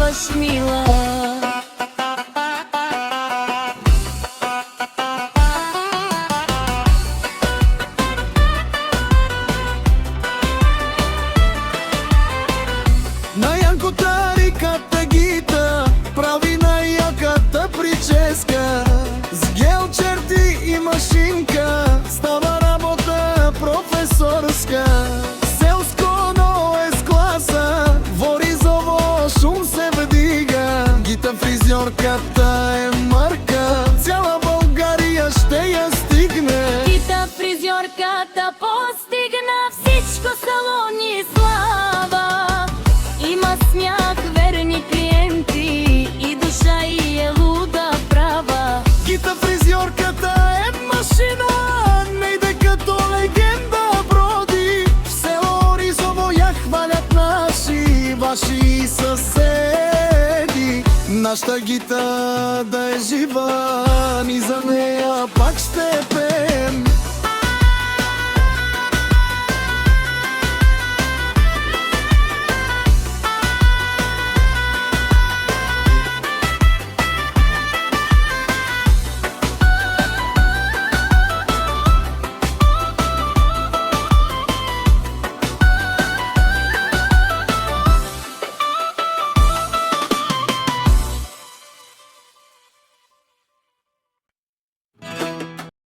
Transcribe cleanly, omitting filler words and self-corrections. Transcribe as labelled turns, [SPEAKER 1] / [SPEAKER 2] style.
[SPEAKER 1] баш мила.
[SPEAKER 2] На Янкота риката Гита прави най-яката прическа. С гел черти и машинка става работа професорска. Селско, но е с класа, Воризово шум се вдига. Гита фризьорката е марка, цяла България ще я стигне.
[SPEAKER 1] Гита фризьорката постигна всичко салони слава. Има смях, верни клиенти и душа й е луда права.
[SPEAKER 2] Гита фризьорката е машина, не иде като легенда броди. В село Ризово я хвалят наши, ваши съседи. Нашата Гита да е жива, ни за нея пак ще пеем.